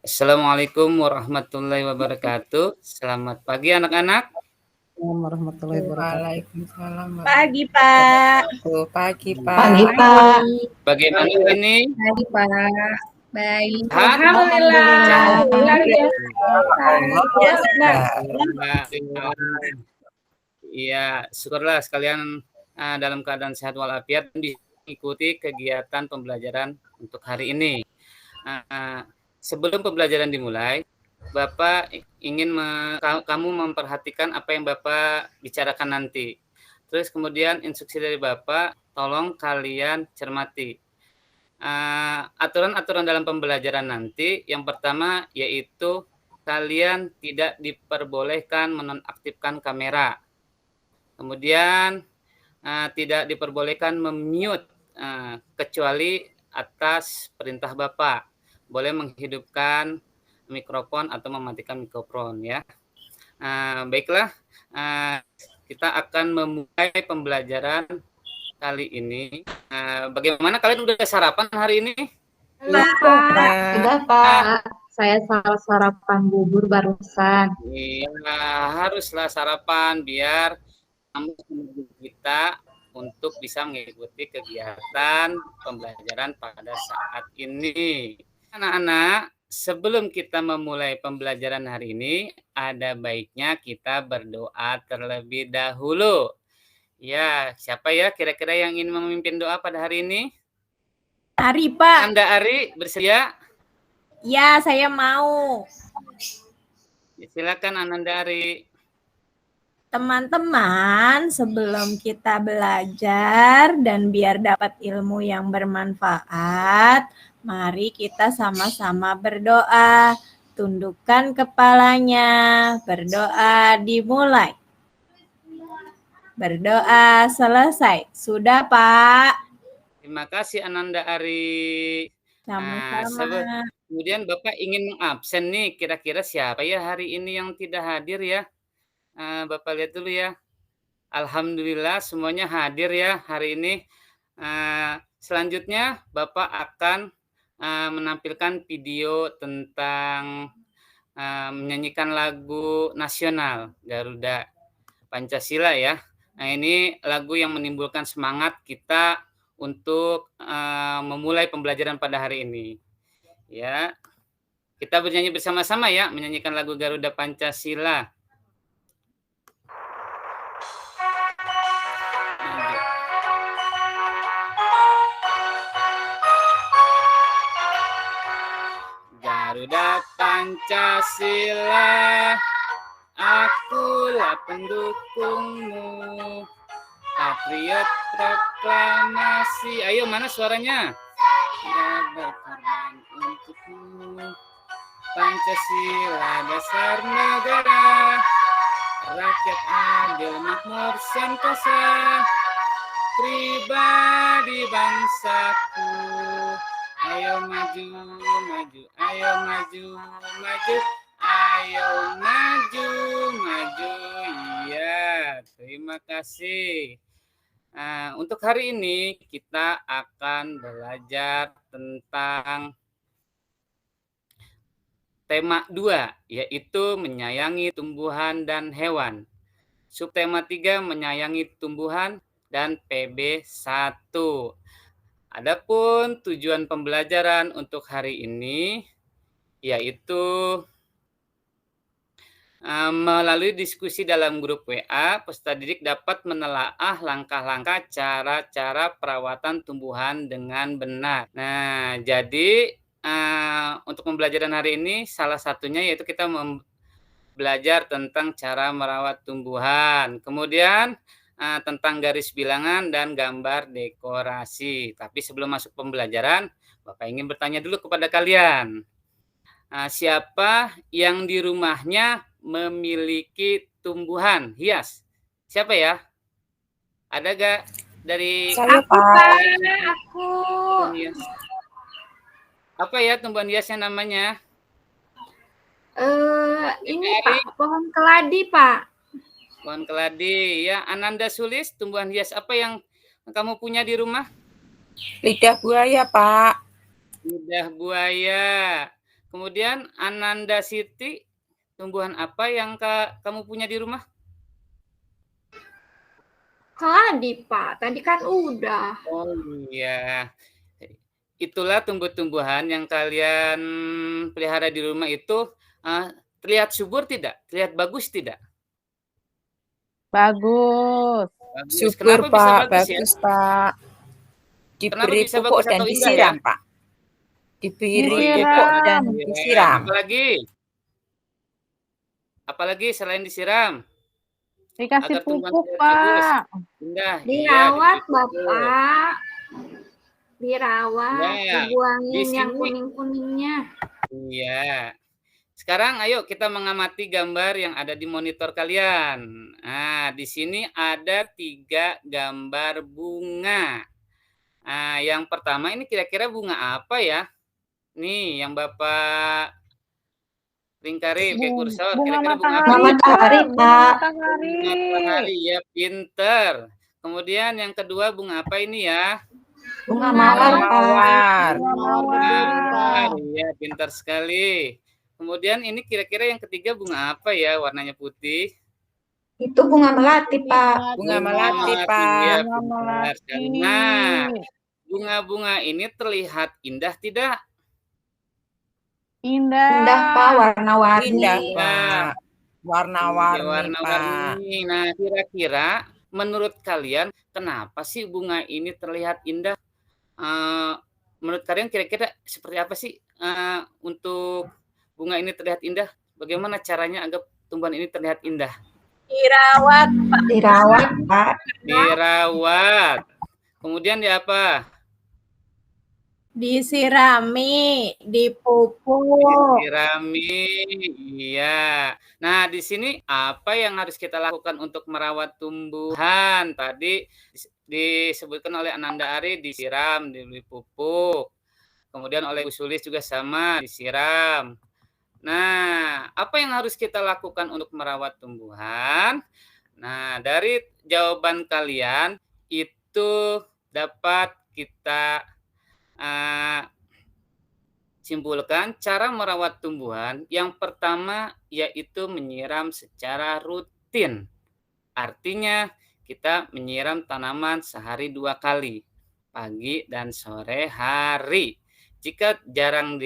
Assalamualaikum warahmatullahi wabarakatuh. Selamat pagi anak-anak. Assalamualaikum warahmatullahi wabarakatuh. Waalaikumsalam Pagi, Pak. Pagi, Pagi, Pak. Pak. Bagaimana ini? Pagi, Pak. Baik. Sehat? Alhamdulillah. Luar biasa. Iya, syukurlah sekalian dalam keadaan sehat walafiat dan mengikuti kegiatan pembelajaran untuk hari ini. Sebelum pembelajaran dimulai, Bapak ingin kamu memperhatikan apa yang Bapak bicarakan nanti. Terus kemudian instruksi dari Bapak, tolong kalian cermati. Aturan-aturan dalam pembelajaran nanti, yang pertama yaitu kalian tidak diperbolehkan menonaktifkan kamera. Kemudian tidak diperbolehkan memute kecuali atas perintah Bapak. Boleh menghidupkan mikrofon atau mematikan mikrofon ya. Baiklah, kita akan memulai pembelajaran kali ini. Bagaimana kalian udah sarapan hari ini? Sudah, Pak. Saya sarapan bubur barusan. Iya, haruslah sarapan biar kamu kita untuk bisa mengikuti kegiatan pembelajaran pada saat ini. Anak-anak, sebelum kita memulai pembelajaran hari ini, ada baiknya kita berdoa terlebih dahulu. Ya, siapa ya kira-kira yang ingin memimpin doa pada hari ini? Ari, Pak. Anda Ari, bersedia? Ya, saya mau. Silakan Ananda Ari. Teman-teman, sebelum kita belajar dan biar dapat ilmu yang bermanfaat, mari kita sama-sama berdoa. Tundukkan kepalanya, berdoa dimulai. Berdoa selesai. Sudah, Pak? Terima kasih Ananda Ari. Sama-sama. Kemudian Bapak ingin mengabsen nih, kira-kira siapa ya hari ini yang tidak hadir ya? Bapak lihat dulu ya. Alhamdulillah semuanya hadir ya hari ini. Selanjutnya Bapak akan menampilkan video tentang menyanyikan lagu nasional Garuda Pancasila ya. Nah, ini lagu yang menimbulkan semangat kita untuk memulai pembelajaran pada hari ini. Ya. Kita bernyanyi bersama-sama ya, menyanyikan lagu Garuda Pancasila. Garuda Pancasila, akulah pendukungmu, patriot proklamasi. Ayo, mana suaranya? Ya, berkorban untukmu. Pancasila dasar negara, rakyat adil makmur sentosa, pribadi bangsaku. Ayo maju, maju, ayo maju, maju, ayo maju, maju. Iya, terima kasih. Untuk hari ini kita akan belajar tentang tema 2, yaitu menyayangi tumbuhan dan hewan. Subtema 3, menyayangi tumbuhan dan PB 1. Adapun tujuan pembelajaran untuk hari ini yaitu melalui diskusi dalam grup WA, peserta didik dapat menelaah langkah-langkah cara-cara perawatan tumbuhan dengan benar. Nah, jadi untuk pembelajaran hari ini salah satunya yaitu kita belajar tentang cara merawat tumbuhan. Kemudian tentang garis bilangan dan gambar dekorasi. Tapi sebelum masuk pembelajaran, Bapak ingin bertanya dulu kepada kalian. Siapa yang di rumahnya memiliki tumbuhan hias? Siapa ya? Ada gak dari Saya, Pak. Aku. Apa ya tumbuhan hiasnya namanya? Ini Pak, pohon keladi, Pak. Pohon keladi ya. Ananda Sulis, tumbuhan hias apa yang kamu punya di rumah? Lidah buaya, Pak. Lidah buaya. Kemudian Ananda Siti, tumbuhan apa yang kamu punya di rumah? Keladi, Pak. Tadi kan udah. Oh iya. Itulah tumbuh-tumbuhan yang kalian pelihara di rumah itu terlihat subur tidak? Terlihat bagus tidak? Bagus. Bagus. Syukur, Kenapa bisa Pak. bagus ya? Bagus, Pak. Kenapa Diberi bisa pupuk bagus dan atau indah ya? disiram, Pak. Diberi Disiram. pupuk dan Disiram. disiram. Apalagi? Apalagi selain disiram? Dikasih Agar tumbuhan pupuk, terlihat bagus. Pak. Indah. Iya, Dirawat, diberi pupuk. Bapak. Dirawat, Ya, dibuangin di yang sini. kuning-kuningnya. Iya. Sekarang ayo kita mengamati gambar yang ada di monitor kalian. Nah, di sini ada 3 gambar bunga. Nah, yang pertama ini kira-kira bunga apa ya? Nih, yang Bapak lingkari pakai kursor, Bunga kira-kira bunga apa? matahari, matahari, Bunga Pak. matahari. Bunga matahari, ya pinter. Kemudian yang kedua bunga apa ini ya? Bunga mawar, Pak. Mawar. Bunga mawar. Mawar, ya pintar sekali. Kemudian ini kira-kira yang ketiga bunga apa ya? Warnanya putih. Itu bunga melati, Pak. Bunga melati, Ya, Pak. Bunga pintar sekali. melati. Nah, bunga-bunga ini terlihat indah tidak? Indah. Indah, Pak. Warna-warni. Indah, Iya. Pak. Warna-warni, Pak. Warna-warni. Nah, kira-kira menurut kalian kenapa sih bunga ini terlihat indah? Menurut kalian kira-kira seperti apa sih untuk bunga ini terlihat indah? Bagaimana caranya agar tumbuhan ini terlihat indah? Dirawat, Pak. Dirawat, Pak. Dirawat. Kemudian di apa? Disirami, dipupuk. Disirami. Iya. Nah, di sini apa yang harus kita lakukan untuk merawat tumbuhan? Tadi disebutkan oleh Ananda Ari, disiram, diberi pupuk. Kemudian oleh Bu Sulis juga sama, disiram. Nah, apa yang harus kita lakukan untuk merawat tumbuhan? Nah, dari jawaban kalian itu dapat kita simpulkan cara merawat tumbuhan. Yang pertama yaitu menyiram secara rutin. Artinya kita menyiram tanaman sehari 2 kali, pagi dan sore hari. Jika jarang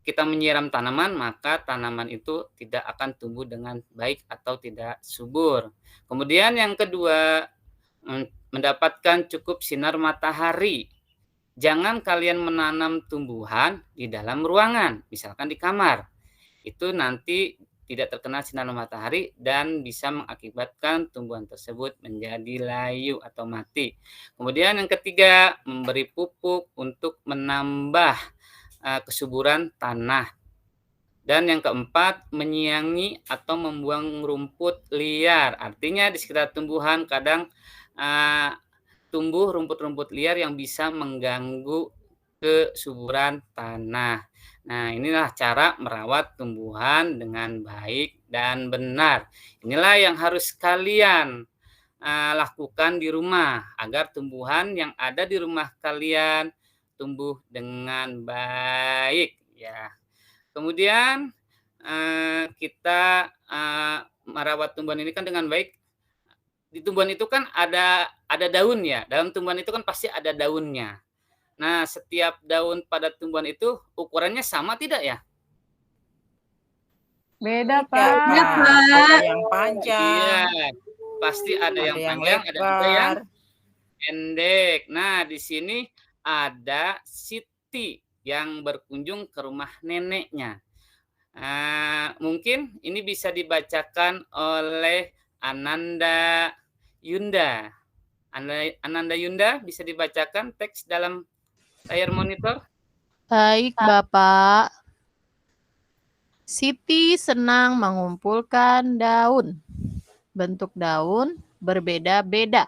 kita menyiram tanaman, maka tanaman itu tidak akan tumbuh dengan baik atau tidak subur. Kemudian yang kedua, mendapatkan cukup sinar matahari. Jangan kalian menanam tumbuhan di dalam ruangan, misalkan di kamar. Itu nanti tidak terkena sinar matahari dan bisa mengakibatkan tumbuhan tersebut menjadi layu atau mati. Kemudian yang ketiga, memberi pupuk untuk menambah kesuburan tanah. Dan yang keempat, menyiangi atau membuang rumput liar. Artinya di sekitar tumbuhan kadang tumbuh rumput-rumput liar yang bisa mengganggu kesuburan tanah. Nah, inilah cara merawat tumbuhan dengan baik dan benar. Inilah yang harus kalian lakukan di rumah agar tumbuhan yang ada di rumah kalian tumbuh dengan baik ya. Kemudian kita merawat tumbuhan ini kan dengan baik. Di tumbuhan itu kan ada daun ya. Dalam tumbuhan itu kan pasti ada daunnya. Nah, setiap daun pada tumbuhan itu ukurannya sama tidak ya? Beda, Iya, Pak. Pak. Ada yang panjang. Iya, pasti ada yang panjang, ada juga yang lebar. pendek. Nah, di sini ada Siti yang berkunjung ke rumah neneknya. Mungkin ini bisa dibacakan oleh Ananda Yunda. Ananda Yunda, bisa dibacakan teks dalam layar monitor? Baik, Bapak. Siti senang mengumpulkan daun. Bentuk daun berbeda-beda.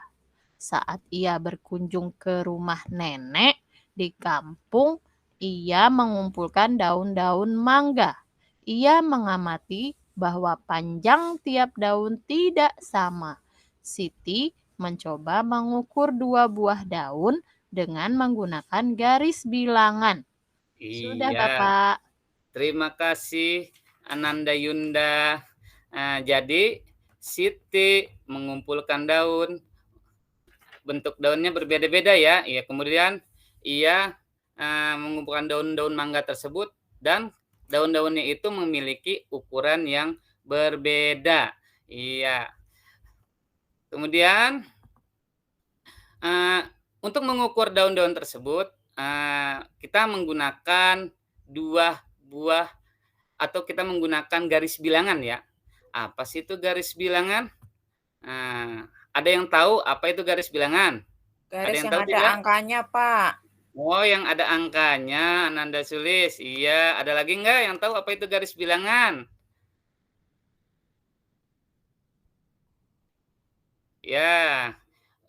Saat ia berkunjung ke rumah nenek di kampung, ia mengumpulkan daun-daun mangga. Ia mengamati bahwa panjang tiap daun tidak sama. Siti mencoba mengukur 2 buah daun dengan menggunakan garis bilangan. Sudah, Iya. Bapak. Terima kasih Ananda Yunda. Jadi Siti mengumpulkan daun. Bentuk daunnya berbeda-beda ya. Iya, kemudian ia mengumpulkan daun-daun mangga tersebut dan daun-daunnya itu memiliki ukuran yang berbeda. Iya. Kemudian untuk mengukur daun-daun tersebut kita menggunakan 2 buah atau kita menggunakan garis bilangan ya. Apa sih itu garis bilangan? Ada yang tahu apa itu garis bilangan? Garis yang yang tahu ada tidak? angkanya, Pak. Oh, yang ada angkanya, Ananda Sulis. Iya, ada lagi nggak yang tahu apa itu garis bilangan? Ya,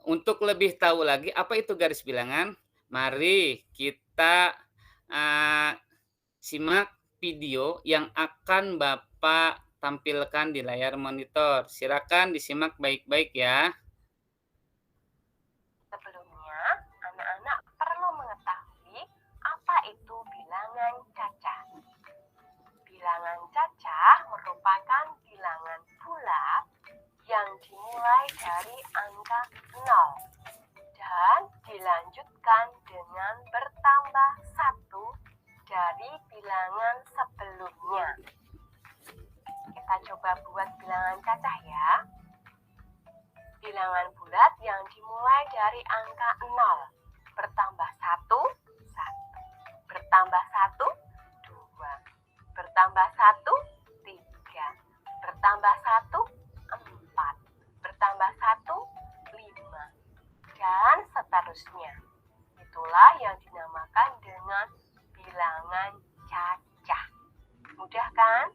untuk lebih tahu lagi apa itu garis bilangan, mari kita simak video yang akan Bapak tampilkan di layar monitor. Silakan disimak baik-baik ya. Sebelumnya, anak-anak perlu mengetahui apa itu bilangan cacah. Bilangan cacah merupakan bilangan bulat yang dimulai dari angka 0 dan dilanjutkan dengan bertambah 1 dari bilangan sebelumnya. Kita coba buat bilangan cacah ya. Bilangan bulat yang dimulai dari angka 0 bertambah 1, 1. Bertambah 1, 2. Bertambah 1, 3. Bertambah 1, 4. Bertambah 1, 5. Dan seterusnya. Itulah yang dinamakan dengan bilangan cacah. Mudah kan?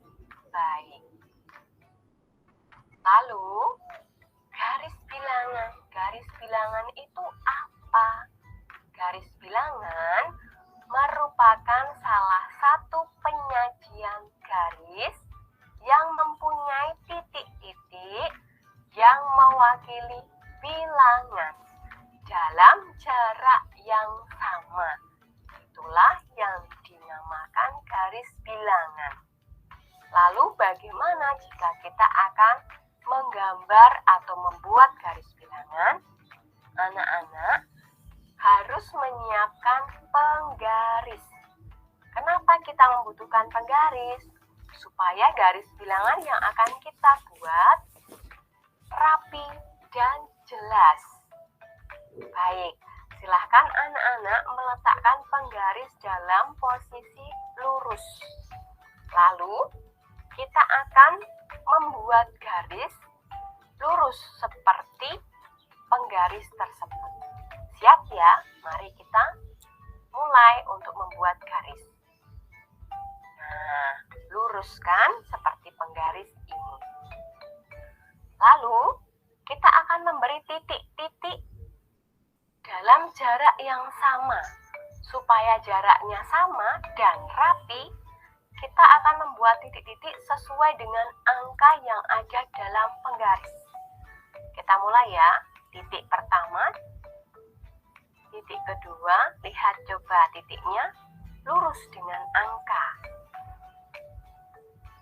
Baik. Lalu, garis bilangan itu apa? Garis bilangan merupakan salah satu penyajian garis yang mempunyai titik-titik yang mewakili bilangan dalam jarak yang sama. Itulah yang dinamakan garis bilangan. Lalu bagaimana jika kita akan menggambar atau membuat garis bilangan? Anak-anak harus menyiapkan penggaris. Kenapa kita membutuhkan penggaris? Supaya garis bilangan yang akan kita buat rapi dan jelas. Baik, silahkan anak-anak meletakkan penggaris dalam posisi lurus. Lalu, kita akan membuat garis lurus seperti penggaris tersebut. Siap ya? Mari kita mulai untuk membuat garis. Nah, luruskan seperti penggaris ini. Lalu, kita akan memberi titik-titik dalam jarak yang sama. Supaya jaraknya sama dan rapi, kita akan membuat titik-titik sesuai dengan angka yang ada dalam penggaris. Kita mulai ya. Titik pertama, titik kedua, lihat coba titiknya lurus dengan angka.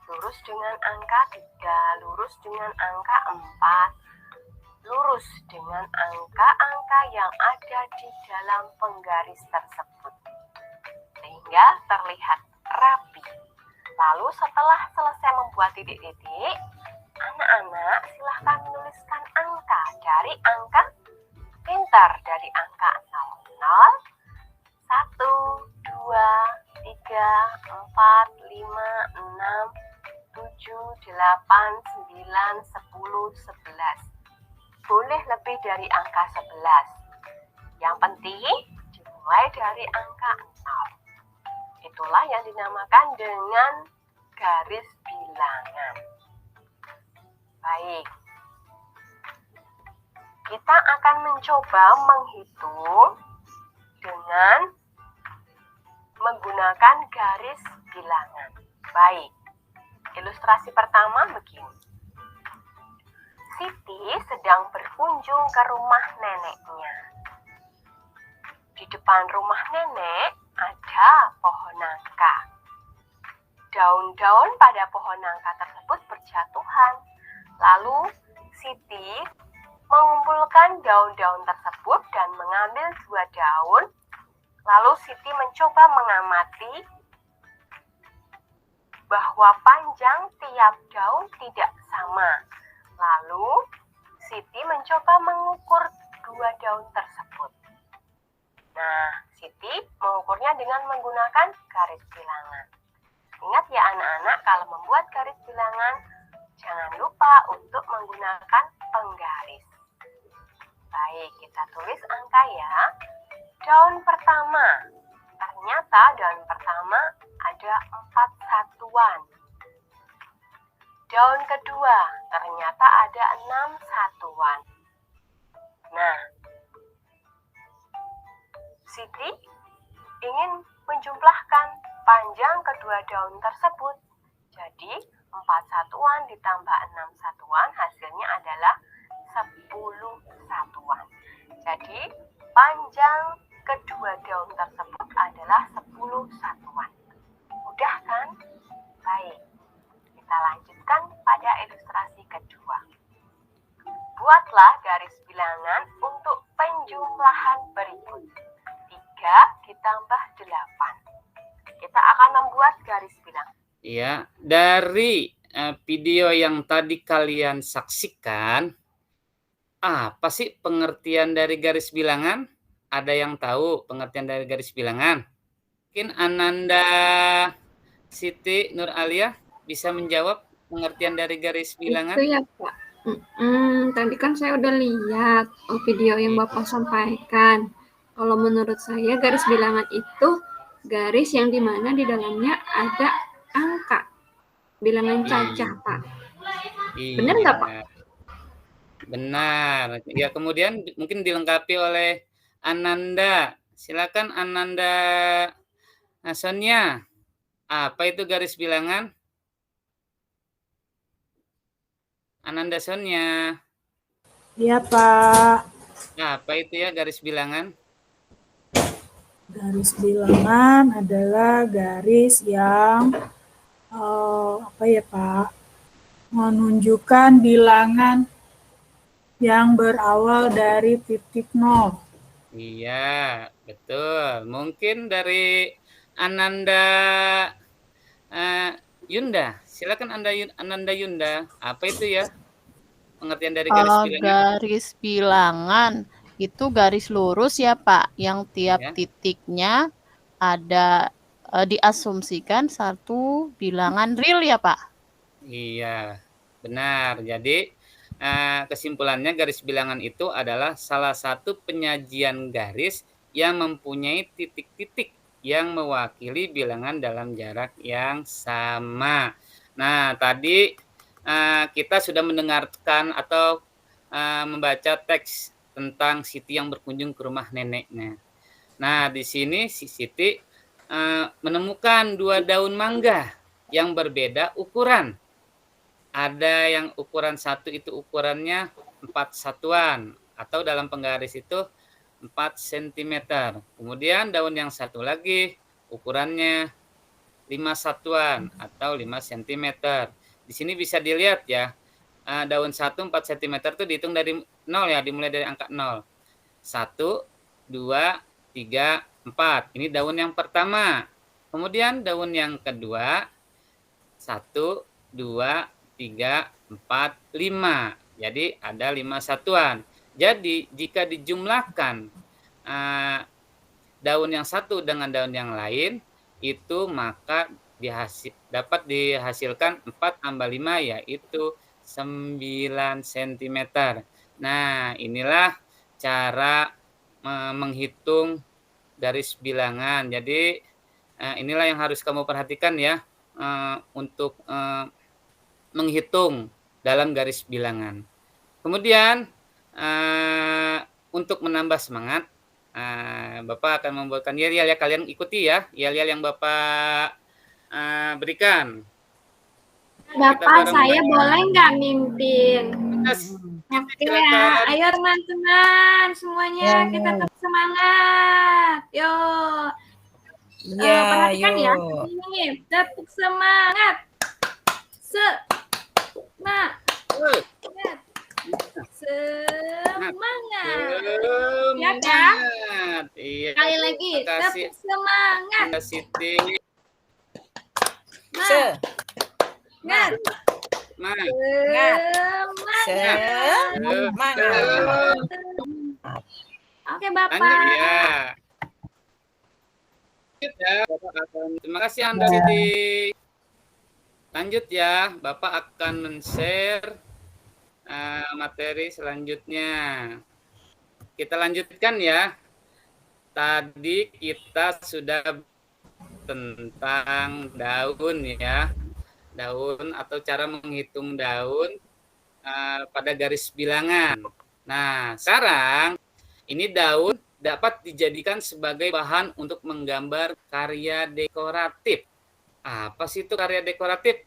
Lurus dengan angka 3, lurus dengan angka 4, lurus dengan angka-angka yang ada di dalam penggaris tersebut. Sehingga terlihat rapi. Lalu setelah selesai membuat titik-titik, anak-anak silahkan menuliskan angka dari angka pintar, dari angka 0, 1, 2, 3, 4, 5, 6, 7, 8, 9, 10, 11. Boleh lebih dari angka 11. Yang penting dimulai dari angka 0. Itulah yang dinamakan dengan garis bilangan. Baik. Kita akan mencoba menghitung dengan menggunakan garis bilangan. Baik. Ilustrasi pertama begini. Siti sedang berkunjung ke rumah neneknya. Di depan rumah nenek ada pohon nangka. Daun-daun pada pohon nangka tersebut berjatuhan. Lalu Siti mengumpulkan daun-daun tersebut dan mengambil 2 daun. Lalu Siti mencoba mengamati bahwa panjang tiap daun tidak sama. Lalu Siti mencoba mengukur 2 daun tersebut. Nah, Siti mengukurnya dengan menggunakan garis bilangan. Ingat ya anak-anak, kalau membuat garis bilangan, jangan lupa untuk menggunakan penggaris. Baik, kita tulis angka ya. Daun pertama, ternyata daun pertama ada 4 satuan. Daun kedua, ternyata ada 6 satuan. Nah, Siti ingin menjumlahkan panjang kedua daun tersebut. Jadi, 4 satuan ditambah 6 satuan hasilnya adalah 10 satuan. Jadi, panjang kedua daun tersebut adalah 10 satuan. Mudah kan? Baik, kita lanjutkan pada ilustrasi kedua. Buatlah garis bilangan untuk penjumlahan berikut. 3 ditambah 8. Kita akan membuat garis bilangan. Ya, dari video yang tadi kalian saksikan, apa sih pengertian dari garis bilangan? Ada yang tahu pengertian dari garis bilangan? Mungkin Ananda, Siti, Nur Alia bisa menjawab pengertian dari garis bilangan? Itu ya, Pak. Tadi kan saya udah lihat video yang Bapak sampaikan. Kalau menurut saya garis bilangan itu garis yang dimana di dalamnya ada angka. Bilangan cacah, Pak. Iya. Benar nggak, Pak? Benar. Ya, kemudian mungkin dilengkapi oleh Ananda. Silakan Ananda Sonia. Apa itu garis bilangan? Ananda Sonia. Iya, Pak. Apa itu ya garis bilangan? Garis bilangan adalah garis yang apa ya, Pak? Menunjukkan bilangan yang berawal dari titik 0. Iya, betul. Mungkin dari Ananda Yunda. Silakan Ananda Yunda. Apa itu ya pengertian dari garis bilangan? Garis bilangan itu garis lurus ya, Pak, yang tiap Ya. titiknya ada diasumsikan satu bilangan real ya, Pak. Iya, benar. Jadi kesimpulannya garis bilangan itu adalah salah satu penyajian garis yang mempunyai titik-titik yang mewakili bilangan dalam jarak yang sama. Nah, tadi kita sudah mendengarkan atau membaca teks tentang Siti yang berkunjung ke rumah neneknya. Nah, di sini si Siti menemukan 2 daun mangga yang berbeda ukuran. Ada yang ukuran 1 itu ukurannya 4 satuan atau dalam penggaris itu 4 cm. Kemudian daun yang satu lagi ukurannya 5 satuan atau 5 cm. Di sini bisa dilihat ya, daun 1 4 cm itu dihitung dari 0 ya, dimulai dari angka 0. 1, 2, 3, 4. Ini daun yang pertama. Kemudian daun yang kedua 1, 2, 3, 4, 5. Jadi ada 5 satuan. Jadi jika dijumlahkan daun yang satu dengan daun yang lain, itu maka dapat dihasilkan 4 tambah 5 yaitu 9 cm. Nah, inilah cara menghitung garis bilangan. Jadi inilah yang harus kamu perhatikan ya untuk menghitung dalam garis bilangan. Kemudian untuk menambah semangat, Bapak akan membuatkan yel-yel ya, kalian ikuti ya yel-yel yang Bapak berikan. Bapak, saya boleh nggak mimpin? Yes. Oke ya, ayo teman-teman semuanya kita tetap semangat. Yuk. Iya, Perhatikan ya. yuk. Ini tepuk semangat. Semangat. Semangat. Siap ya? Semangat. Iya. Sekali lagi, Terima kasih, tepuk semangat. Anda Siti. Se. Semangat. Semangat. Semangat. Oke, Lanjut Bapak. ya. Lanjut ya. Bapak akan, terima kasih Anda Siti. Lanjut ya, Bapak akan men-share materi selanjutnya. Kita lanjutkan ya. Tadi kita sudah tentang daun ya. Daun atau cara menghitung daun pada garis bilangan. Nah, sekarang ini daun dapat dijadikan sebagai bahan untuk menggambar karya dekoratif. Apa sih itu karya dekoratif?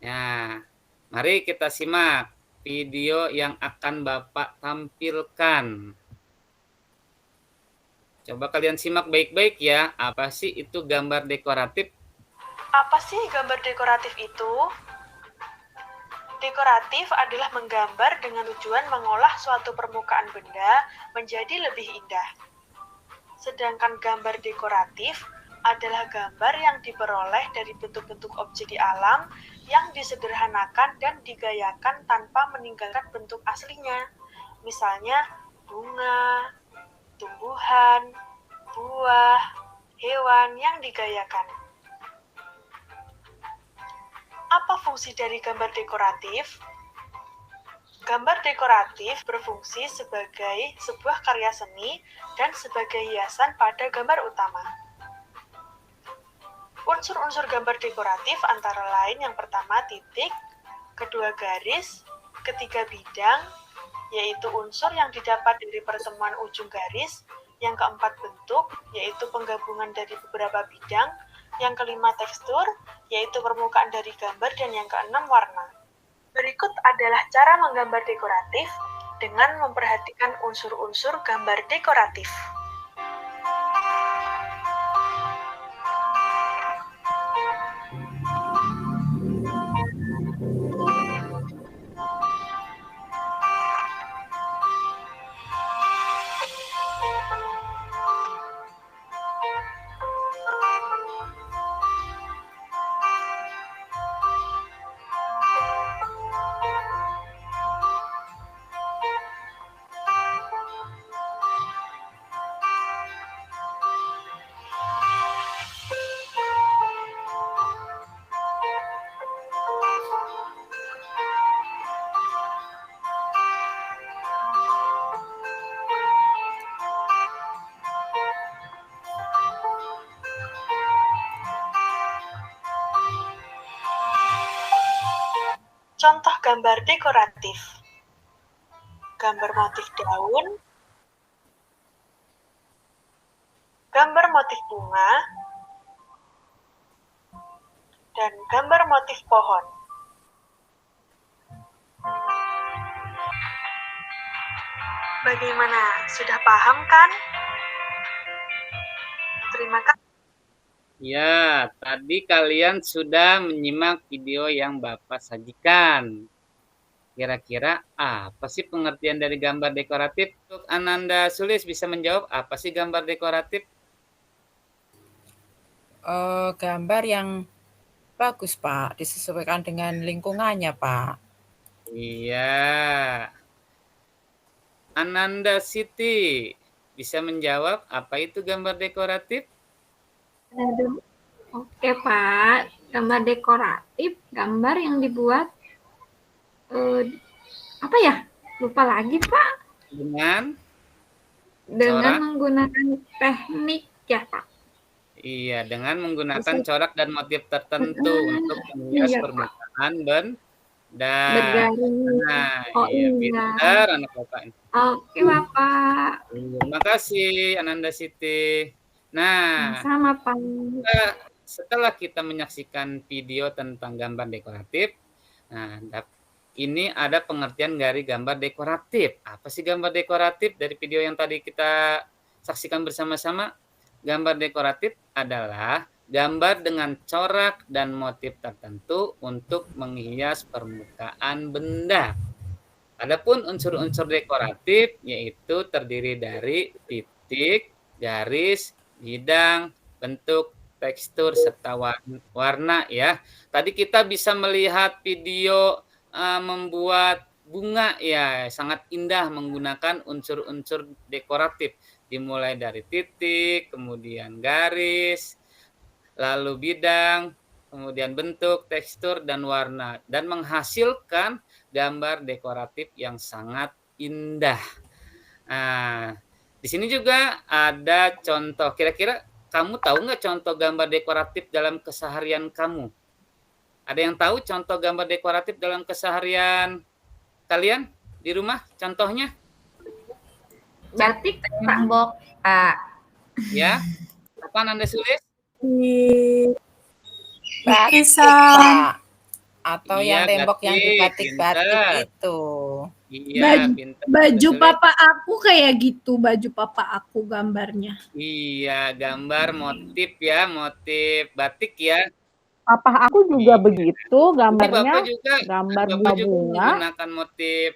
Nah, mari kita simak video yang akan Bapak tampilkan. Coba kalian simak baik-baik ya. Apa sih itu gambar dekoratif? Apa sih gambar dekoratif itu? Dekoratif adalah menggambar dengan tujuan mengolah suatu permukaan benda menjadi lebih indah. Sedangkan gambar dekoratif adalah gambar yang diperoleh dari bentuk-bentuk objek di alam yang disederhanakan dan digayakan tanpa meninggalkan bentuk aslinya. Misalnya bunga, tumbuhan, buah, hewan yang digayakan. Apa fungsi dari gambar dekoratif? Gambar dekoratif berfungsi sebagai sebuah karya seni dan sebagai hiasan pada gambar utama. Unsur-unsur gambar dekoratif antara lain yang pertama titik, kedua garis, ketiga bidang, yaitu unsur yang didapat dari pertemuan ujung garis, yang keempat bentuk, yaitu penggabungan dari beberapa bidang, yang kelima tekstur, yaitu permukaan dari gambar, dan yang keenam warna. Berikut adalah cara menggambar dekoratif dengan memperhatikan unsur-unsur gambar dekoratif. Contoh gambar dekoratif. Gambar motif daun, gambar motif bunga, dan gambar motif pohon. Bagaimana? Sudah paham kan? Terima kasih. Ya, tadi kalian sudah menyimak video yang Bapak sajikan. Kira-kira apa sih pengertian dari gambar dekoratif? Untuk Ananda Sulis bisa menjawab apa sih gambar dekoratif? Gambar yang bagus, Pak, disesuaikan dengan lingkungannya, Pak. Iya. Ananda Siti bisa menjawab apa itu gambar dekoratif? Oke, Pak. Gambar dekoratif, gambar yang dibuat apa ya? Lupa lagi, Pak. Dengan Dengan corak? menggunakan teknik ya, Pak. Iya, dengan menggunakan corak dan motif tertentu untuk menghias Iya, Pak. permukaan benda. Bergaris. Nah, Oh, iya, iya. pintar anak Bapak. Oke, Bapak. Terima kasih Ananda Siti. Nah, Sama, Pak. setelah kita menyaksikan video tentang gambar dekoratif, nah, ini ada pengertian dari gambar dekoratif. Apa sih gambar dekoratif dari video yang tadi kita saksikan bersama-sama? Gambar dekoratif adalah gambar dengan corak dan motif tertentu untuk menghias permukaan benda. Adapun unsur-unsur dekoratif yaitu terdiri dari titik, garis, bidang, bentuk, tekstur, serta warna ya. Tadi kita bisa melihat video membuat bunga ya, sangat indah menggunakan unsur-unsur dekoratif. Dimulai dari titik, kemudian garis, lalu bidang, kemudian bentuk, tekstur, dan warna. Dan menghasilkan gambar dekoratif yang sangat indah. Nah, di sini juga ada contoh. Kira-kira kamu tahu nggak contoh gambar dekoratif dalam keseharian kamu? Ada yang tahu contoh gambar dekoratif dalam keseharian kalian di rumah? Contohnya? Batik, tembok, Pak. Ya, apa Anda tulis? Di Batik, lukisan. Pak. Atau Iya, yang tembok yang batik, dibatik-batik pintar. itu. Iya, pintar. Baju Tulis. papa aku kayak gitu, baju papa aku gambarnya. Iya, gambar motif ya, motif batik ya. Papa aku juga Iya. begitu Jadi gambarnya, Bapak juga gambar Bapak juga bunga. menggunakan motif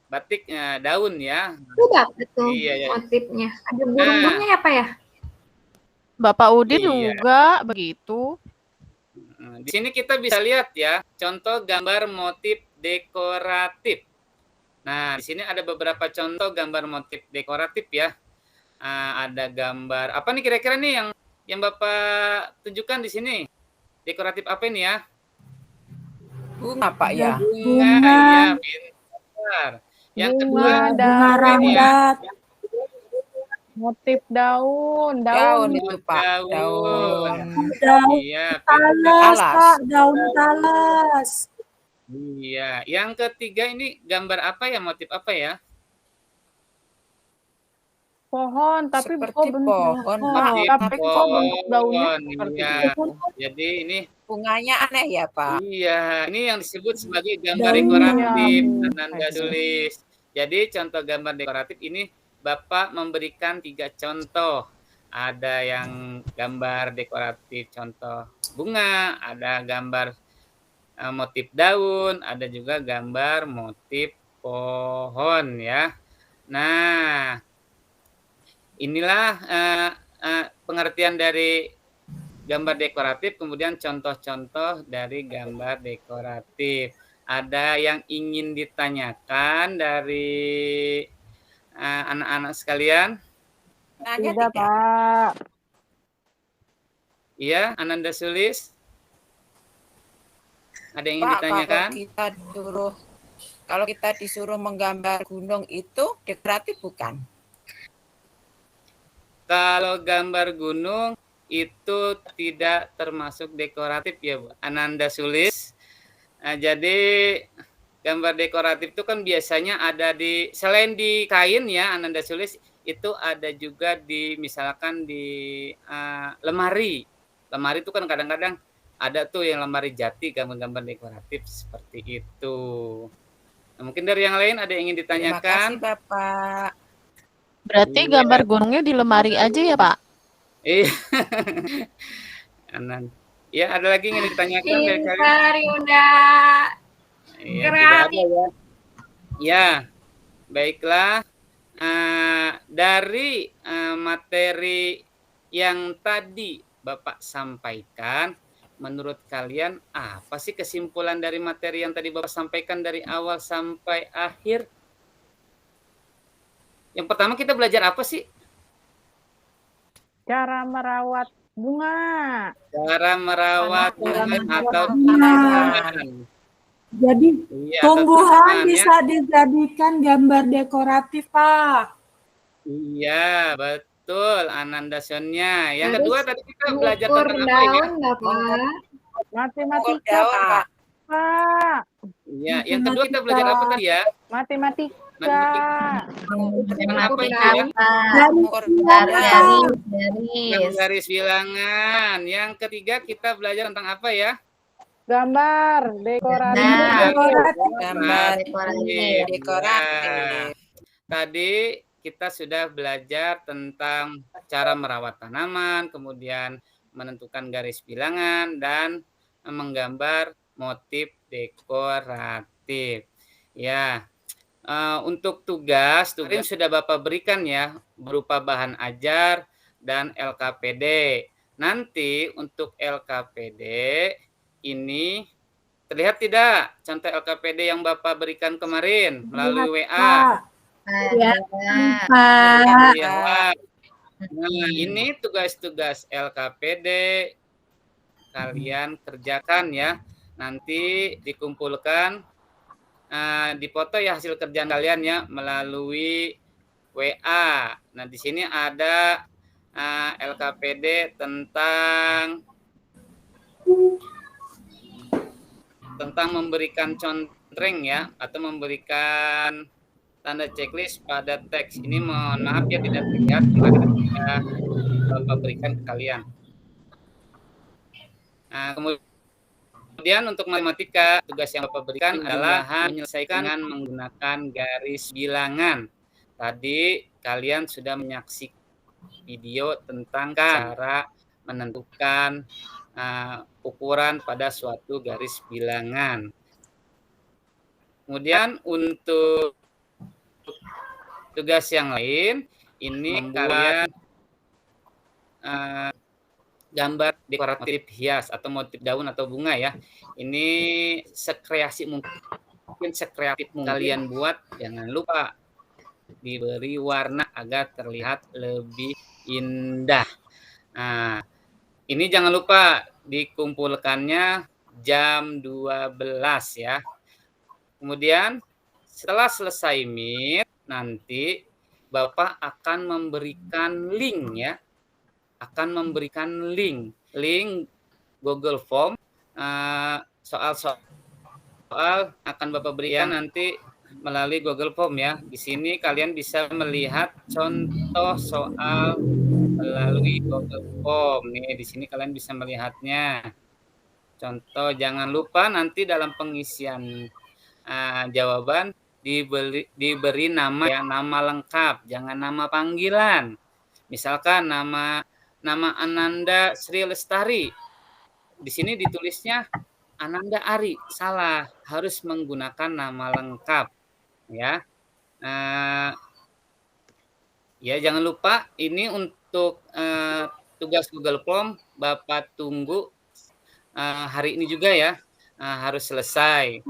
batik daun ya. Sudah betul Iya, ya. motifnya. Ada burung-burungnya ya Pak ya? Bapak Udin Iya. juga begitu. Di sini kita bisa lihat ya, contoh gambar motif dekoratif. Nah, di sini ada beberapa contoh gambar motif dekoratif ya. Ada gambar apa nih kira-kira nih yang Bapak tunjukkan di sini? Dekoratif apa ini ya? Bunga, Pak ya. Bunga, Bunga. ya, pintar. Yang kedua, Bunga, Bunga daun, rambat. motif daun, Daun daun. itu, Pak. daun. Daun Iya, talas, Talas. Pak. Daun talas. iya. Yang ketiga ini gambar apa ya? Motif apa ya? Pohon, tapi Seperti kok bentuk pohon, Motif tapi kok bentuk daunnya pohon. seperti Iya. itu? Jadi ini Bunganya aneh ya, Pak. iya, ini yang disebut sebagai gambar Daunnya. dekoratif. Iya. Ananda tulis. Jadi contoh gambar dekoratif ini Bapak memberikan 3 contoh. Ada yang gambar dekoratif contoh bunga, ada gambar motif daun, ada juga gambar motif pohon ya. Nah, inilah pengertian dari gambar dekoratif, kemudian contoh-contoh dari gambar dekoratif. Ada yang ingin ditanyakan dari anak-anak sekalian? Nanya Tidak, tidak? Pak. Iya, Ananda Sulis? Ada yang ingin Pak, ditanyakan? kalau kita disuruh menggambar gunung itu dekoratif bukan? Kalau gambar gunung itu tidak termasuk dekoratif ya, Bu. Ananda Sulis. Jadi gambar dekoratif itu kan biasanya ada selain di kain ya, Ananda Sulis, itu ada juga misalkan di lemari. Lemari itu kan kadang-kadang ada tuh yang lemari jati gambar-gambar dekoratif seperti itu. Nah, mungkin dari yang lain ada yang ingin Terima ditanyakan? kasih, Bapak. Berarti Iya. gambar gunungnya di lemari aja ya, Pak? Iya. Anan. Ya, ada lagi yang ingin ditanyakan dari kalian? Pintar Yunda. Iya, tidak ada ya. Ya, baiklah. Dari materi yang tadi Bapak sampaikan, menurut kalian apa sih kesimpulan dari materi yang tadi Bapak sampaikan dari awal sampai akhir? Yang pertama kita belajar apa sih? Cara merawat bunga. Cara merawat bunga atau Bunga. tanaman. Jadi Iya, atau tumbuhan tanaman ya. bisa dijadikan gambar dekoratif, Pak. Iya, betul Ananda Sonia. Yang Harus kedua tadi kita belajar Ukur tentang apa ya? daun nggak Pak? Matematika, daun, Pak. Pak. Iya, yang kedua kita belajar apa tadi ya? Matematika. Yang apa itu Daun. ya? Mengukur Yang garis bilangan. Yang ketiga kita belajar tentang apa ya? Gambar dekoratif. gambar Dekoratif. dekoratif. Tadi kita sudah belajar tentang cara merawat tanaman, kemudian menentukan garis bilangan, dan menggambar motif dekoratif. Ya, untuk tugas sudah Bapak berikan ya, berupa bahan ajar dan LKPD. Nanti untuk LKPD ini terlihat tidak contoh LKPD yang Bapak berikan kemarin melalui WA? Ya, Pak. Ya. Nah, ini tugas-tugas LKPD kalian kerjakan ya. Nanti dikumpulkan, dipoto ya hasil kerjaan kalian ya melalui WA. Nah, di sini ada LKPD tentang memberikan contreng ya, atau memberikan tanda checklist pada teks. Ini mohon maaf ya tidak terlihat, kita Bapak berikan ke kalian. Nah, kemudian untuk matematika, tugas yang Bapak berikan adalah menyelesaikan dengan menggunakan garis bilangan. Tadi kalian sudah menyaksikan video tentang cara menentukan ukuran pada suatu garis bilangan. Kemudian untuk tugas yang lain, ini kalian gambar dekoratif hias atau motif daun atau bunga ya. Ini sekreasi mungkin sekreatif kalian buat. Jangan lupa diberi warna agar terlihat lebih indah. Nah, ini jangan lupa dikumpulkannya jam 12 ya. Kemudian setelah selesai meet, nanti Bapak akan memberikan link ya. Akan memberikan link Google Form, soal-soal akan Bapak berikan nanti melalui Google Form ya. Di sini kalian bisa melihat contoh soal melalui Google Form nih. Di sini kalian bisa melihatnya. Contoh, jangan lupa nanti dalam pengisian jawaban diberi nama ya, nama lengkap, jangan nama panggilan. Misalkan nama Ananda Sri Lestari. Di sini ditulisnya Ananda Ari, salah, harus menggunakan nama lengkap ya. Ya jangan lupa ini untuk tugas Google Form Bapak tunggu hari ini juga ya, harus selesai.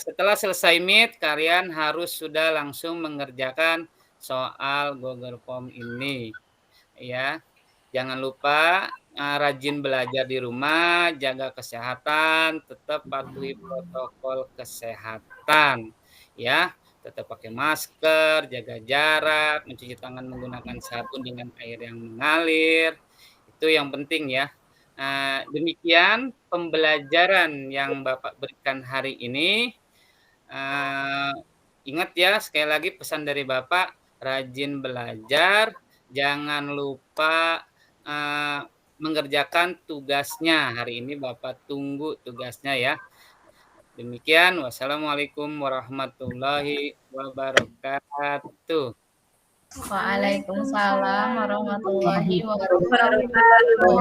Setelah selesai meet, kalian harus sudah langsung mengerjakan soal Google Form ini ya. Jangan lupa rajin belajar di rumah, jaga kesehatan, tetap patuhi protokol kesehatan ya. Tetap pakai masker, jaga jarak, mencuci tangan menggunakan sabun dengan air yang mengalir. Itu yang penting ya. Demikian pembelajaran yang Bapak berikan hari ini. Ingat ya, sekali lagi pesan dari Bapak, rajin belajar, jangan lupa mengerjakan tugasnya. Hari ini Bapak tunggu tugasnya ya. Demikian, wassalamualaikum warahmatullahi wabarakatuh. Waalaikumsalam warahmatullahi wabarakatuh.